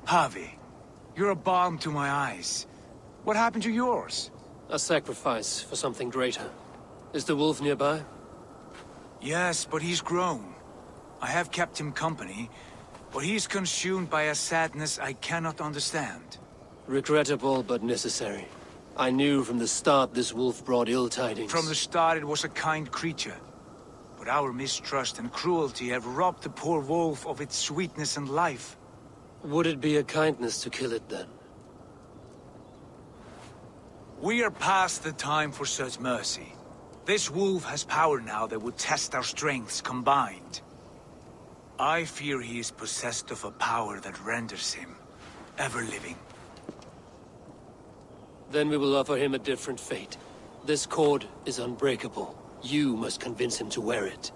Javi, you're a balm to my eyes. What happened to yours? A sacrifice for something greater. Is the wolf nearby? Yes, but he's grown. I have kept him company, but he's consumed by a sadness I cannot understand. Regrettable, but necessary. I knew from the start this wolf brought ill tidings. From the start it was a kind creature. But our mistrust and cruelty have robbed the poor wolf of its sweetness and life. Would it be a kindness to kill it then? We are past the time for such mercy. This wolf has power now that would test our strengths combined. I fear he is possessed of a power that renders him ever-living. Then we will offer him a different fate. This cord is unbreakable. You must convince him to wear it.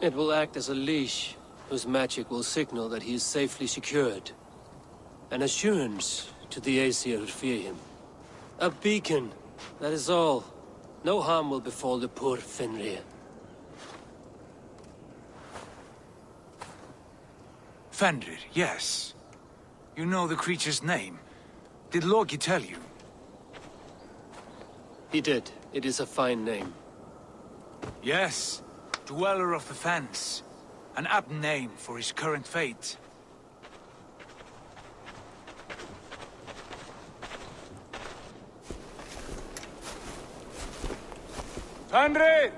It will act as a leash, whose magic will signal that he is safely secured. An assurance to the Aesir who fear him. A beacon, that is all. No harm will befall the poor Fenrir. Fenrir, yes. You know the creature's name. Did Loki tell you? He did. It is a fine name. Yes. Dweller of the Fens. An apt name for his current fate. Fenrir!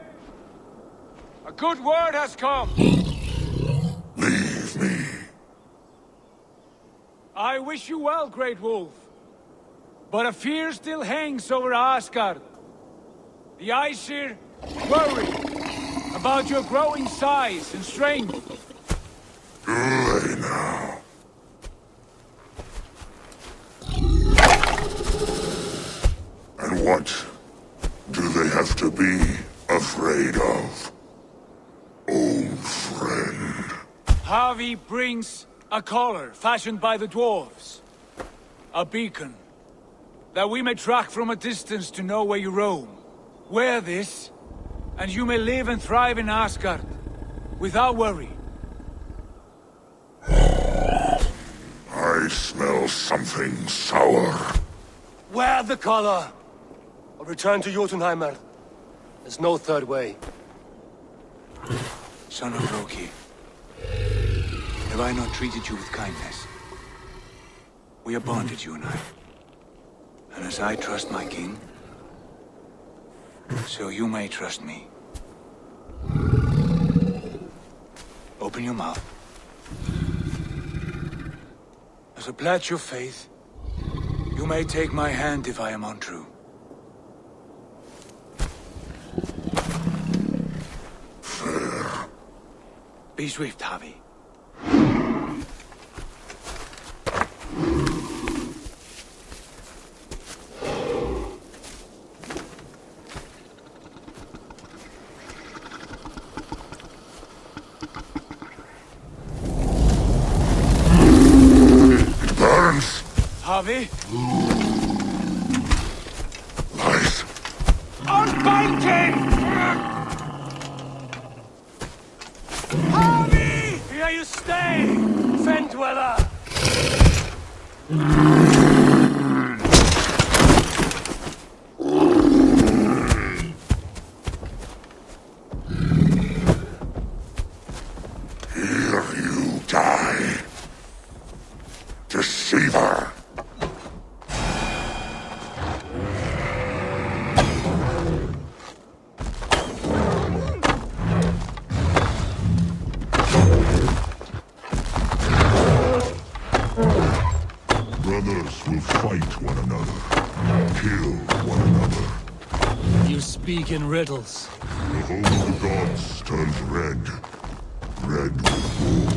A good word has come! Leave me. I wish you well, Great Wolf. But a fear still hangs over Asgard. The Aesir worry about your growing size and strength. Do they now? And what do they have to be afraid of? Old friend. Javi brings a collar fashioned by the dwarves. A beacon. That we may track from a distance to know where you roam. Wear this, and you may live and thrive in Asgard, without worry. I smell something sour. Wear the collar! Or return to Jotunheimer. There's no third way. Son of Loki, have I not treated you with kindness? We are bonded, you and I. And as I trust my king, so you may trust me. Open your mouth. As a pledge of faith, you may take my hand if I am untrue. Fair. Be swift, Javi. Javi? Lies. Unbind him! Javi! Here you stay, Fen Dweller! Here you die. Deceiver. Brothers will fight one another, kill one another. You speak in riddles. The home of the gods turns red. Red with war.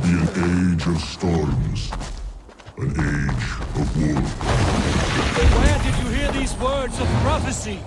be an age of storms. An age of war. Where did you hear these words of prophecy?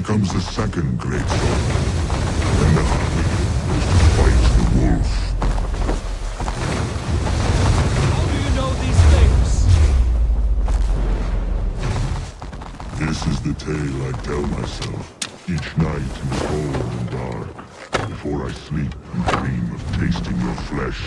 Comes the second great storm. And the army is to fight the wolf. How do you know these things? This is the tale I tell myself each night in the cold and dark, before I sleep and dream of tasting your flesh.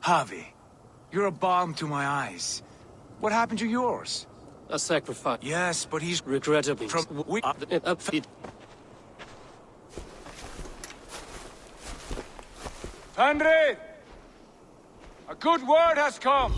Javi, you're a balm to my eyes. What happened to yours? A sacrifice. Yes, but he's Regrettably. from... Fenrir! A good word has come!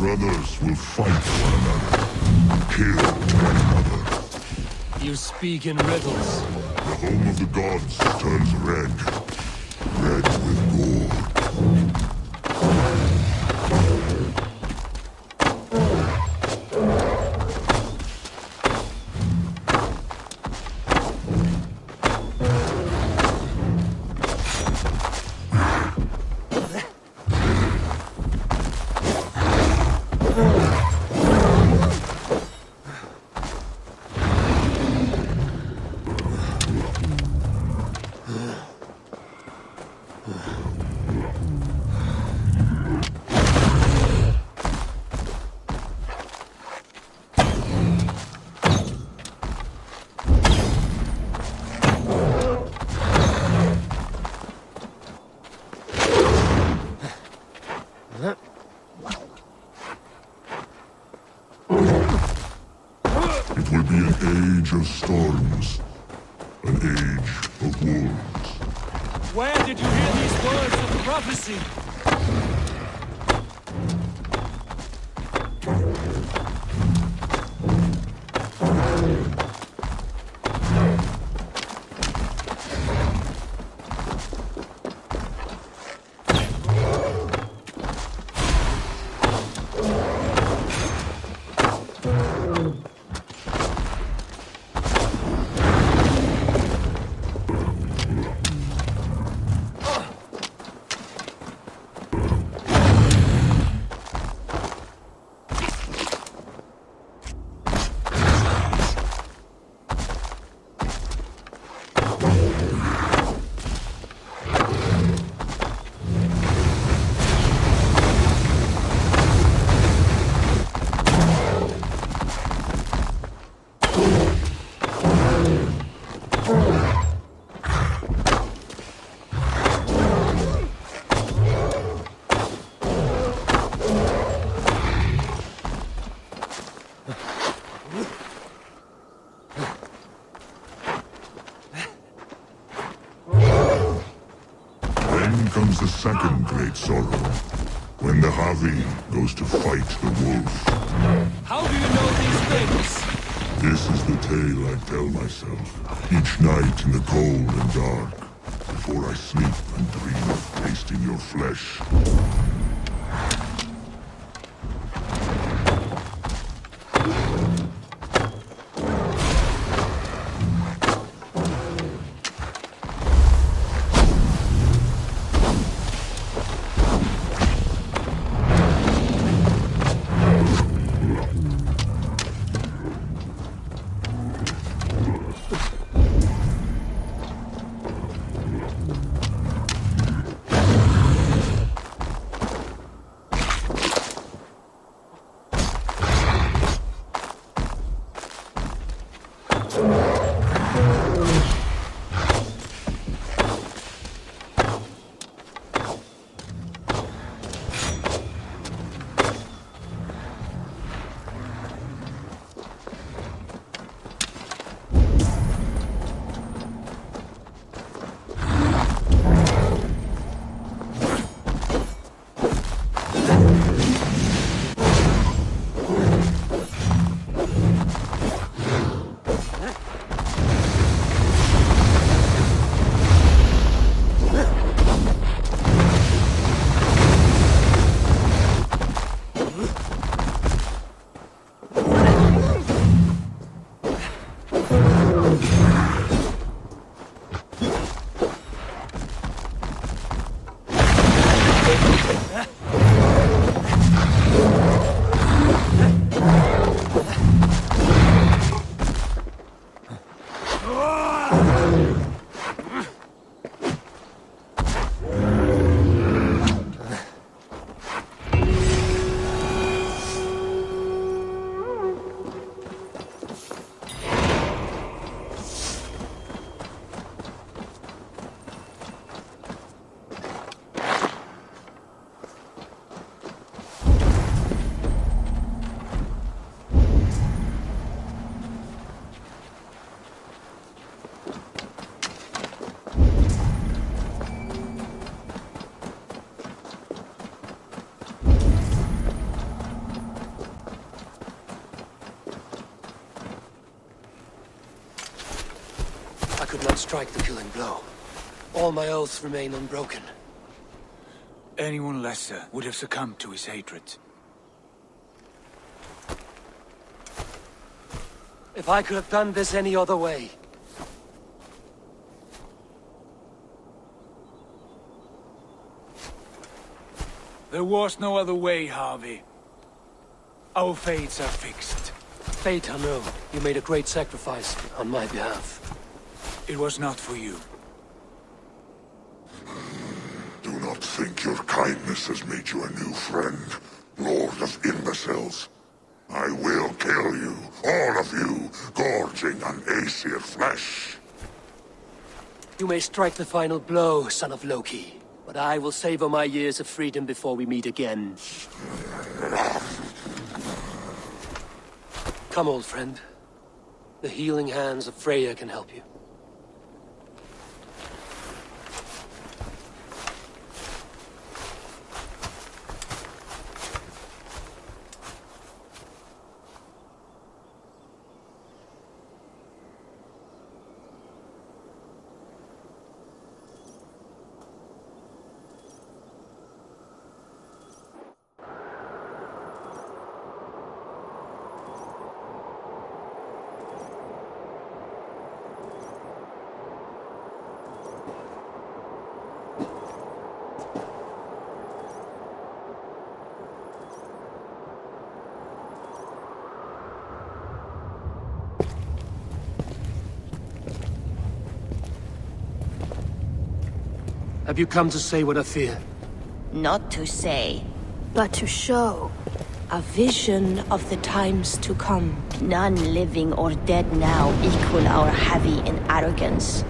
Brothers will fight one another, kill one another. You speak in riddles. The home of the gods turns red. Red with gore. It will be an age of storms, an age of wolves. Where did you hear these words of prophecy? Then comes the second great sorrow, when the Javi goes to fight the wolf. How do you know these things? This is the tale I tell myself, each night in the cold and dark, before I sleep and dream of tasting your flesh. did not strike the killing blow. All my oaths remain unbroken. Anyone lesser would have succumbed to his hatred. If I could have done this any other way... There was no other way, Harvey. Our fates are fixed. Fate, I know. You made a great sacrifice on my behalf. It was not for you. Do not think your kindness has made you a new friend, Lord of Imbeciles. I will kill you, all of you, gorging on Aesir flesh. You may strike the final blow, son of Loki. But I will savor my years of freedom before we meet again. Come, old friend. The healing hands of Freya can help you. Have you come to say what I fear? Not to say, but to show a vision of the times to come. none living or dead now equal our heavy in arrogance.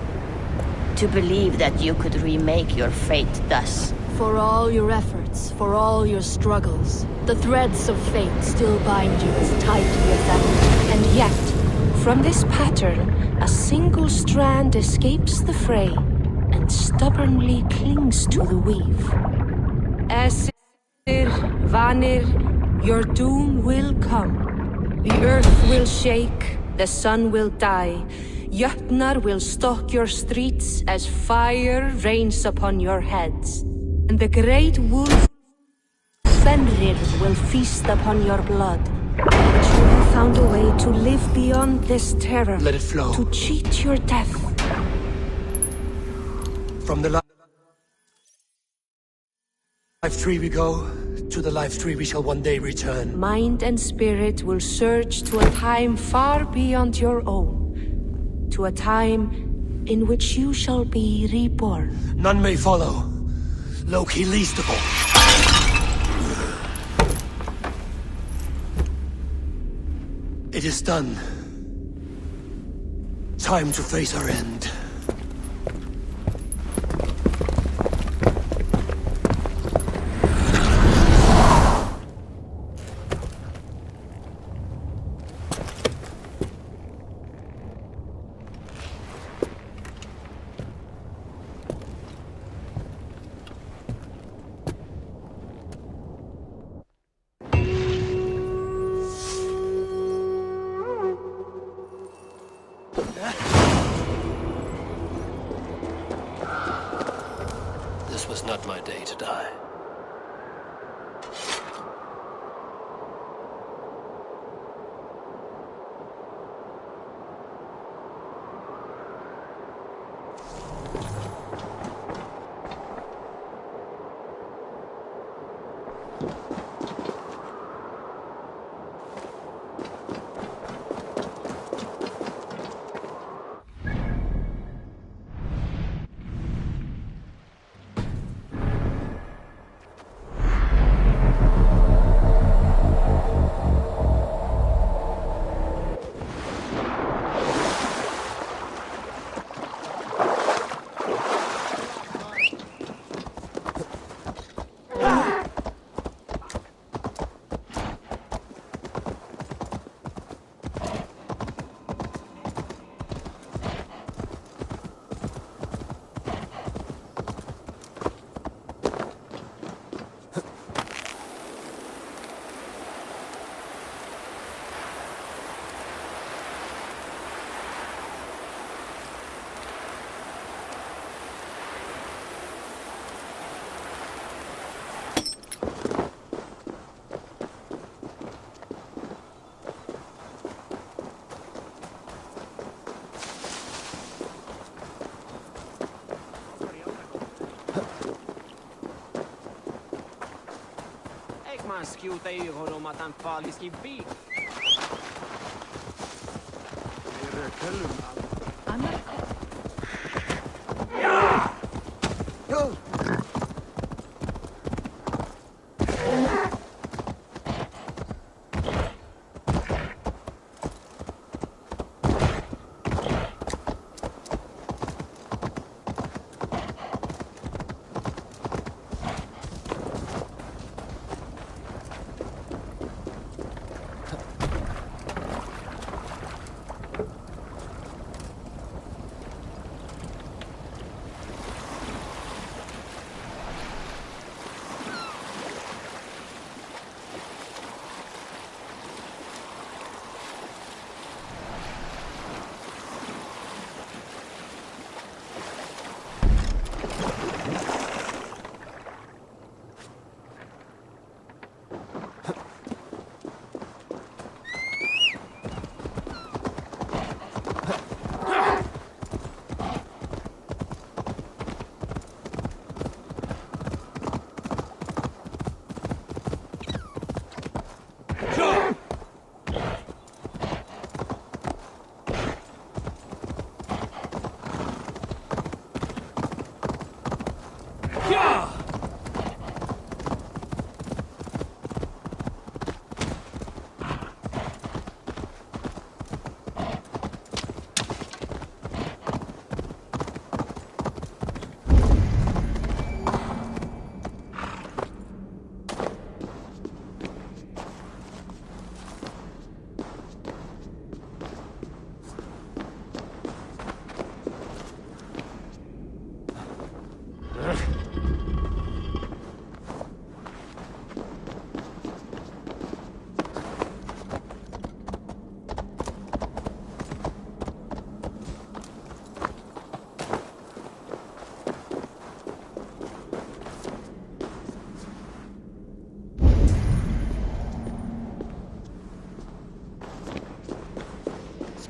To believe that you could remake your fate thus. For all your efforts, for all your struggles, the threads of fate still bind you as tightly as ever. And yet, from this pattern, a single strand escapes the fray and stubbornly clings to the weave. Esir, Vanir, your doom will come. The earth will shake, the sun will die. Jötnar will stalk your streets as fire rains upon your heads. And the great wolf Fenrir will feast upon your blood. But you have found a way to live beyond this terror. Let it flow. To cheat your death. From the life tree we go, to the life tree we shall one day return. Mind and spirit will surge to a time far beyond your own. To a time in which you shall be reborn. None may follow. Loki least of all. It is done. Time to face our end. This was not my day to die. man skjuta i honom att han fallit i bil.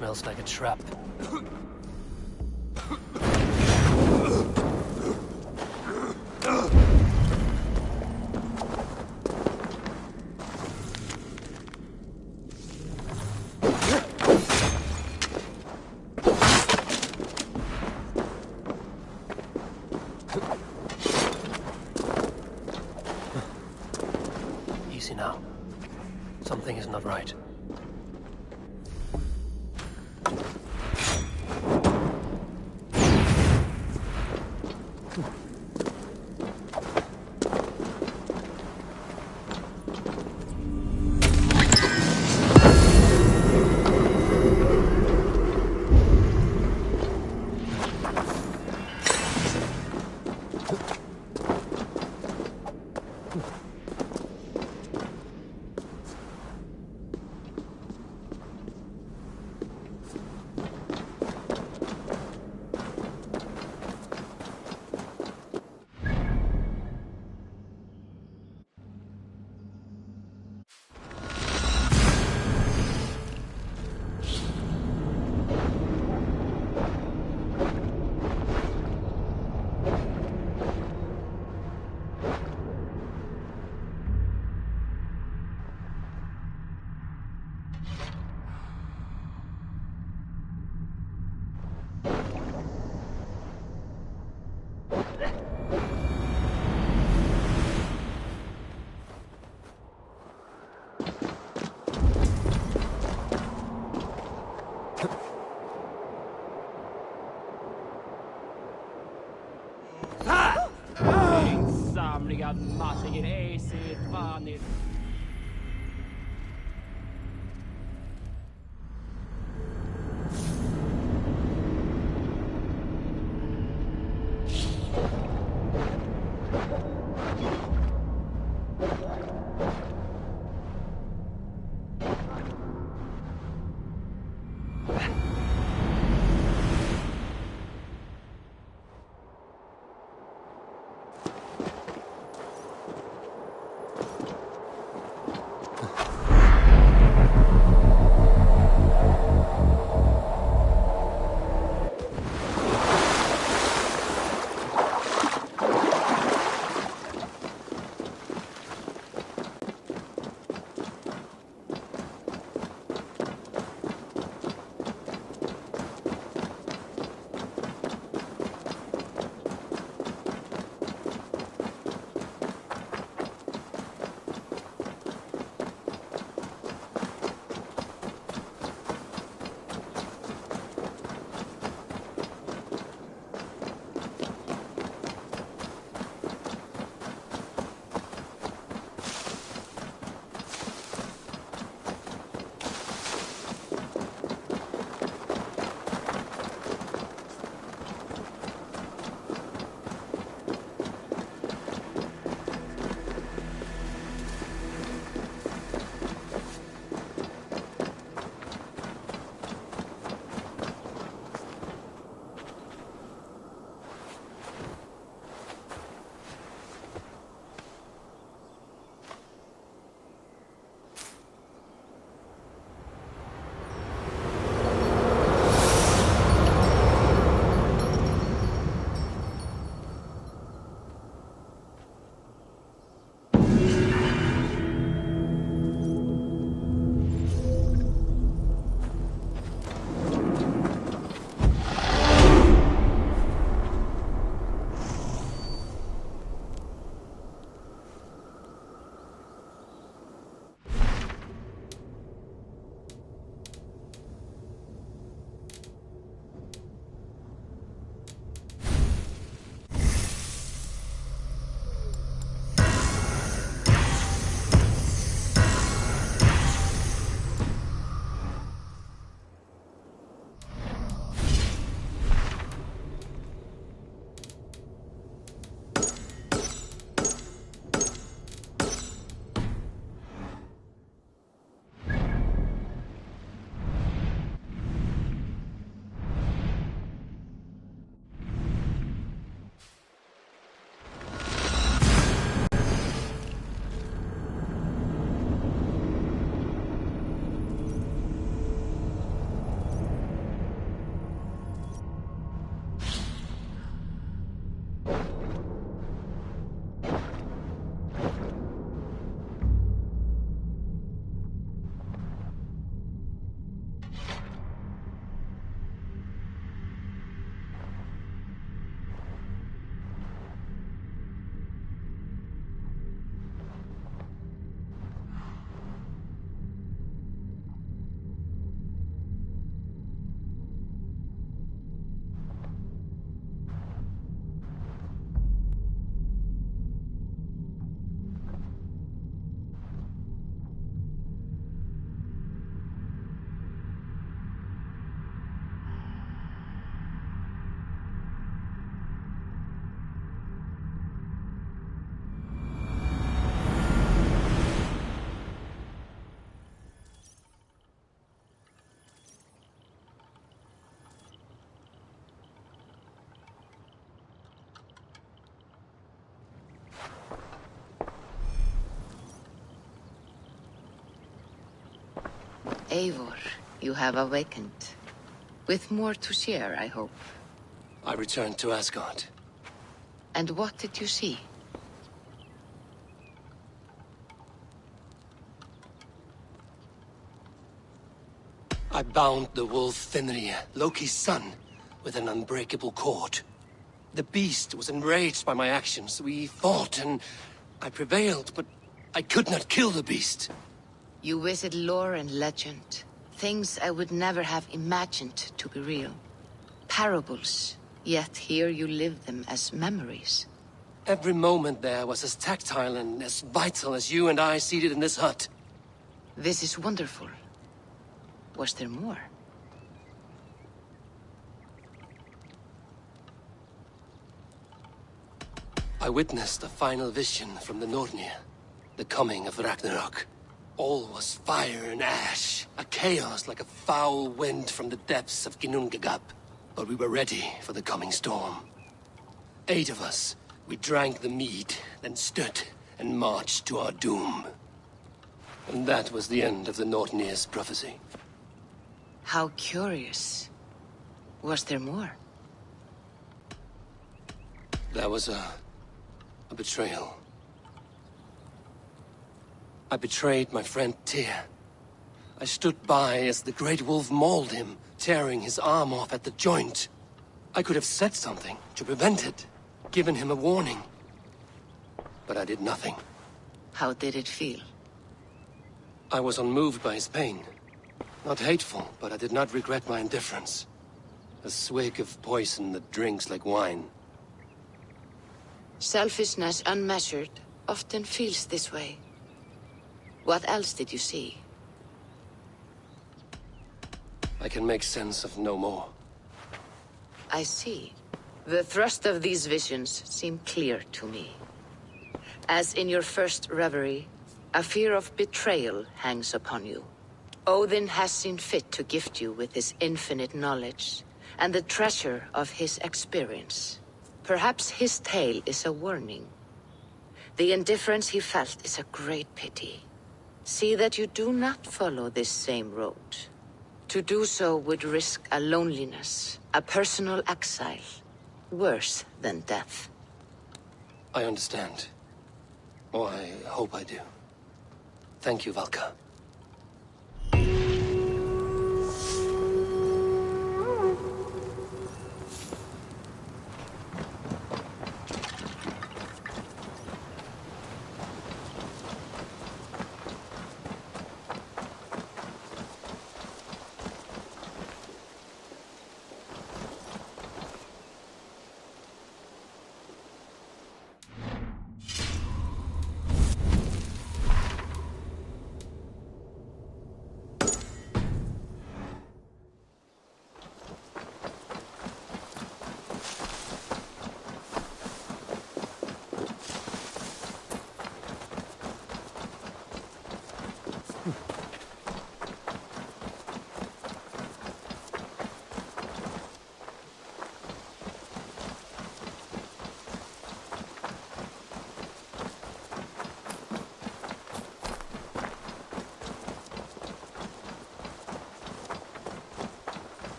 Smells like a trap. Easy now. Something is not right. Samliga mattiger ej vanligt. Eivor, you have awakened. With more to share, I hope. I returned to Asgard. And what did you see? I bound the wolf Fenrir, Loki's son, with an unbreakable cord. The beast was enraged by my actions. We fought and I prevailed, but I could not kill the beast. You visit lore and legend. Things I would never have imagined to be real. Parables, yet here you live them as memories. Every moment there was as tactile and as vital as you and I seated in this hut. This is wonderful. Was there more? I witnessed a final vision from the Nornir, the coming of Ragnarok. All was fire and ash, a chaos like a foul wind from the depths of Ginnungagap. But we were ready for the coming storm. 8 of us, we drank the mead, then stood and marched to our doom. And that was the end of the Nornir's prophecy. How curious. Was there more? There was a betrayal. I betrayed my friend Tyr. I stood by as the great wolf mauled him, tearing his arm off at the joint. I could have said something to prevent it, given him a warning. But I did nothing. How did it feel? I was unmoved by his pain. Not hateful, but I did not regret my indifference. A swig of poison that drinks like wine. Selfishness unmeasured often feels this way. What else did you see? I can make sense of no more. I see. The thrust of these visions seem clear to me. As in your first reverie, a fear of betrayal hangs upon you. Odin has seen fit to gift you with his infinite knowledge, and the treasure of his experience. Perhaps his tale is a warning. The indifference he felt is a great pity. See that you do not follow this same road. To do so would risk a loneliness, a personal exile, worse than death. I understand. Or I hope I do. Thank you, Valka.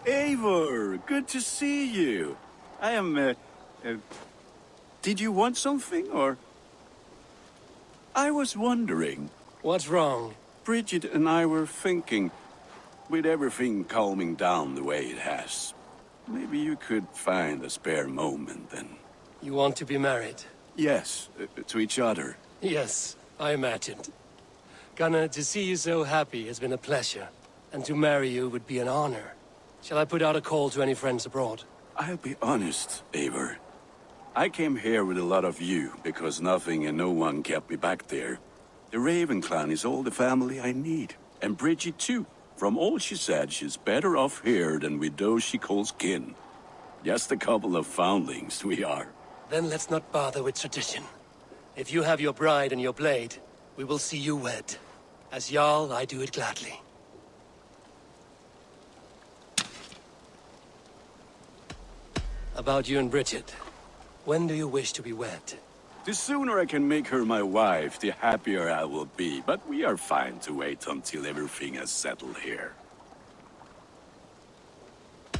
Eivor, good to see you. I am, did you want something, or? I was wondering. What's wrong? Bridget and I were thinking, with everything calming down the way it has, maybe you could find a spare moment and... You want to be married? Yes, to each other. Yes, I imagined. Gunnar, to see you so happy has been a pleasure. And to marry you would be an honor. Shall I put out a call to any friends abroad? I'll be honest, Eivor. I came here with a lot of you, because nothing and no one kept me back there. The Raven clan is all the family I need. And Bridget too. From all she said, she's better off here than with those she calls kin. Just a couple of foundlings, we are. Then let's not bother with tradition. If you have your bride and your blade, we will see you wed. As Jarl, I do it gladly. About you and Bridget. When do you wish to be wed? The sooner I can make her my wife, the happier I will be. But we are fine to wait until everything has settled here.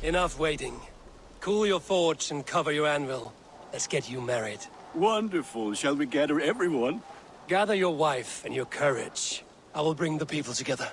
Enough waiting. Cool your forge and cover your anvil. Let's get you married. Wonderful. Shall we gather everyone? Gather your wife and your courage. I will bring the people together.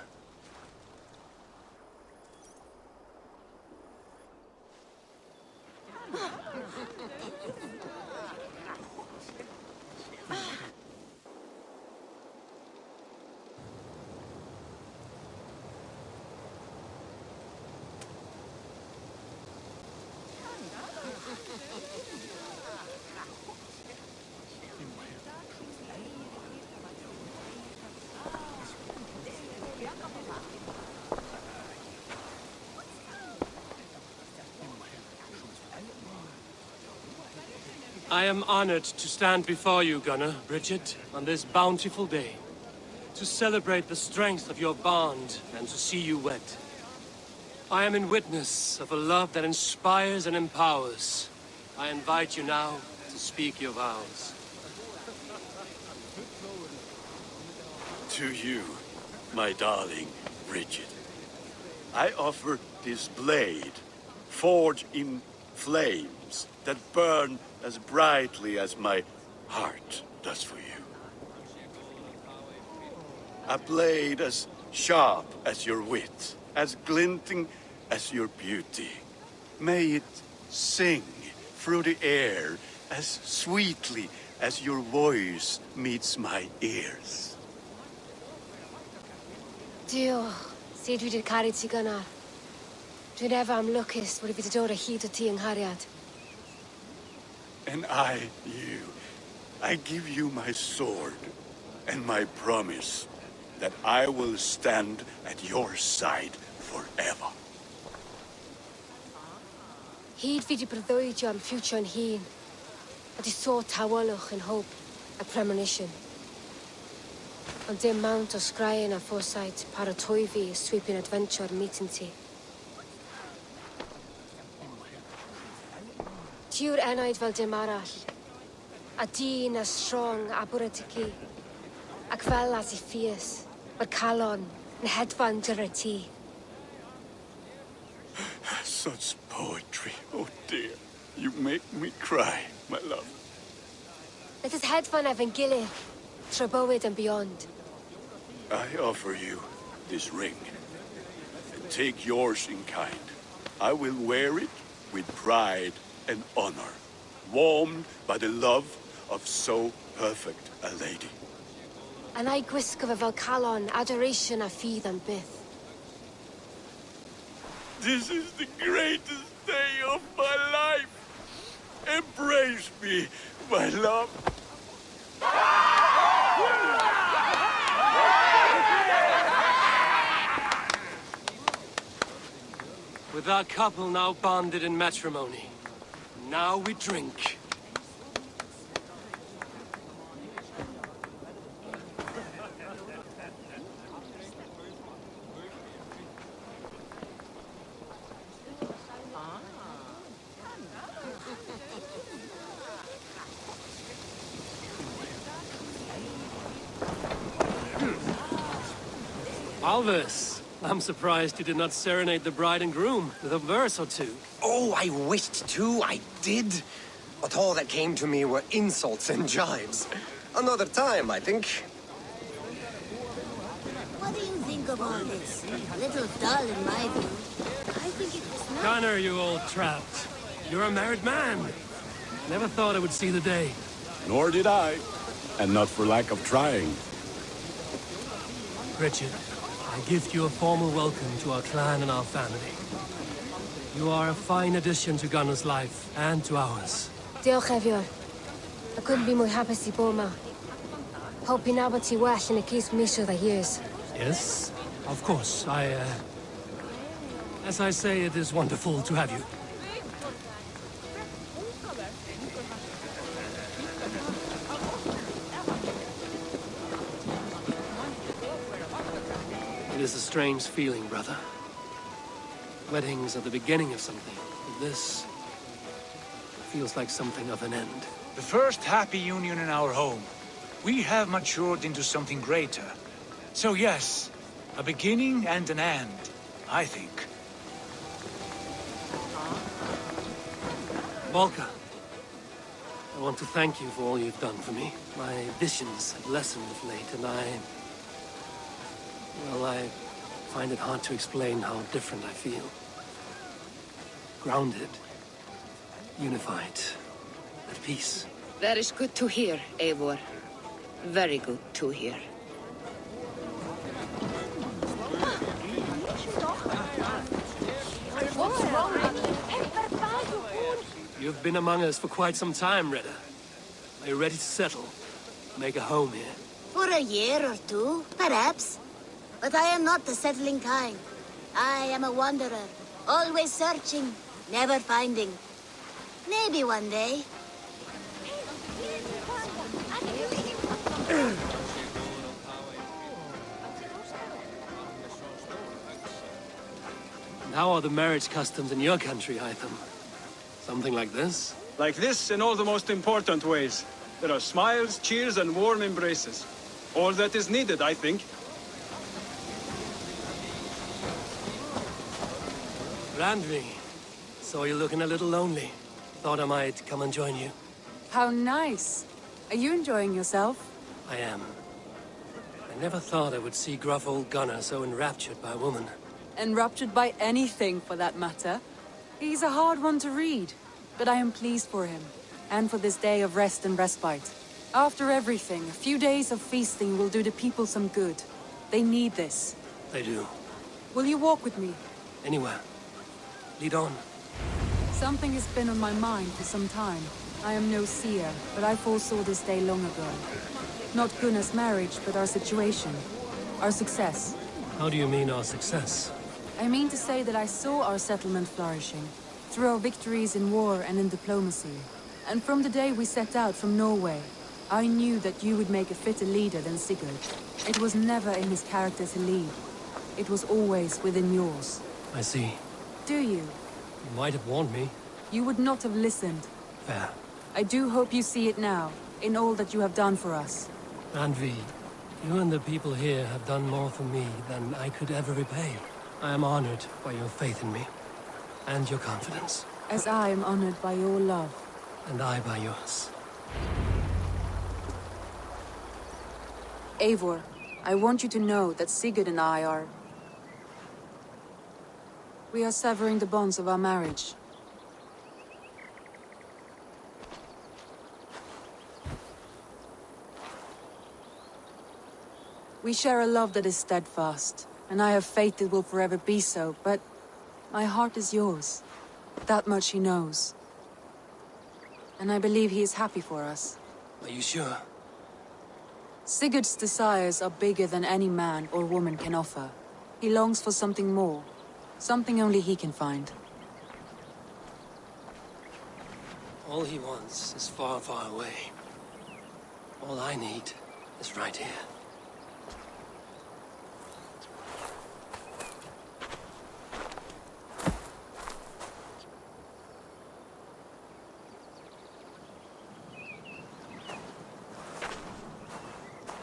I am honored to stand before you, Gunnar, Bridget, on this bountiful day. To celebrate the strength of your bond and to see you wed. I am in witness of a love that inspires and empowers. I invite you now to speak your vows. To you, my darling Bridget, I offer this blade, forged in flames that burn as brightly as my heart does for you. A blade as sharp as your wit, as glinting as your beauty. May it sing through the air as sweetly as your voice meets my ears. Dio, sé dwi di'r caru ti gynnar. Dwi'n efo am lwcus bod I wedi dod o hyd o ti yng nghariad. And I, you, I give you my sword and my promise that I will stand at your side forever. Hyd fi di breuddwydio am ffiwtio yn hun, a di sôn tawelwch yn hope a premonition. Ond dim mount o sgraen a foresight paratoi fi a sweeping adventure meeting ti. Tiw'r enaid fel dim arall, a dyn as strong a bwratici, ac fel as I ffies, mae'r calon yn hedfan dyr ti. Such poetry, oh dear. You make me cry, my love. Let us hedfan efo'n gilydd, trwy bywyd and beyond. I offer you this ring. And take yours in kind. I will wear it with pride and honor, warmed by the love of so perfect a lady. And I gwisgo fe fel calon, adoration a ffydd am byth. This is the greatest day of my life. Embrace me, my love. With our couple now bonded in matrimony, now we drink. Alvis, I'm surprised you did not serenade the bride and groom with a verse or two. Oh, I wished to, I did. But all that came to me were insults and jibes. Another time, I think. What do you think of all this? A little dull in my view. I think it was not... Connor, you old trout. You're a married man. Never thought I would see the day. Nor did I. And not for lack of trying. Bridget, I gift you a formal welcome to our clan and our family. You are a fine addition to Gunnar's life and to ours. Diolch Efior. I couldn't be more happy to bo yma. Hope you nabod ti well yn y gys misoedd a years. Yes, of course. As I say, it is wonderful to have you. is a strange feeling, brother. Weddings are the beginning of something, but this feels like something of an end. The first happy union in our home. We have matured into something greater. So yes, a beginning and an end, I think. Volker, I want to thank you for all you've done for me. My visions have lessened of late, and well, I find it hard to explain how different I feel. Grounded, unified, at peace. That is good to hear, Eivor. Very good to hear. You've been among us for quite some time, Reda. Are you ready to settle? Make a home here? For a year or two, perhaps. But I am not the settling kind. I am a wanderer, always searching, never finding. Maybe one day. And how are the marriage customs in your country, Hytham? Something like this? Like this in all the most important ways. There are smiles, cheers, and warm embraces. All that is needed, I think. Randvi, saw you looking a little lonely. Thought I might come and join you. How nice. Are you enjoying yourself? I am. I never thought I would see gruff old Gunnar so enraptured by a woman. Enraptured by anything, for that matter. He's a hard one to read, but I am pleased for him, and for this day of rest and respite. After everything, a few days of feasting will do the people some good. They need this. They do. Will you walk with me? Anywhere. Lead on. Something has been on my mind for some time. I am no seer, but I foresaw this day long ago. Not Gunnar's marriage, but our situation. Our success. How do you mean our success? I mean to say that I saw our settlement flourishing, through our victories in war and in diplomacy. And from the day we set out from Norway, I knew that you would make a fitter leader than Sigurd. It was never in his character to lead. It was always within yours. I see. Do you? You might have warned me. You would not have listened. Fair. I do hope you see it now, in all that you have done for us. Randvi, you and the people here have done more for me than I could ever repay. I am honored by your faith in me, and your confidence. As I am honored by your love. And I by yours. Eivor, I want you to know that Sigurd and I are... We are severing the bonds of our marriage. We share a love that is steadfast, and I have faith it will forever be so, but my heart is yours. That much he knows. And I believe he is happy for us. Are you sure? Sigurd's desires are bigger than any man or woman can offer. He longs for something more. Something only he can find. All he wants is far, far away. All I need is right here.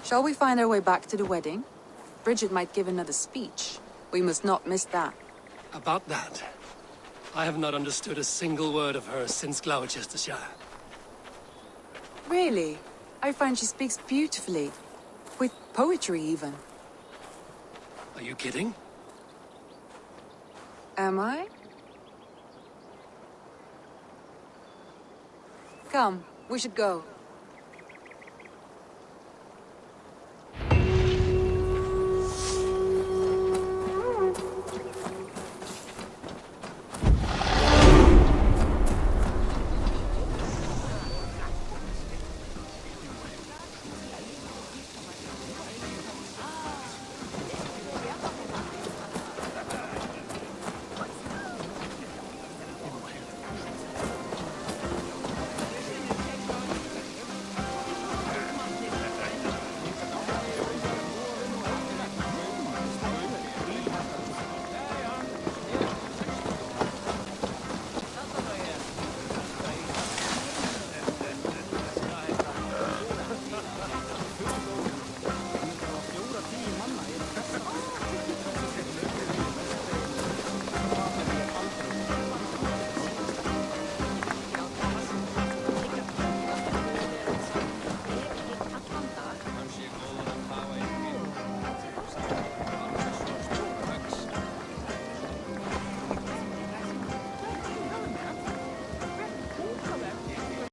Shall we find our way back to the wedding? Bridget might give another speech. We must not miss that. About that, I have not understood a single word of hers since Gloucestershire. Really? I find she speaks beautifully. With poetry, even. Are you kidding? Am I? Come, we should go.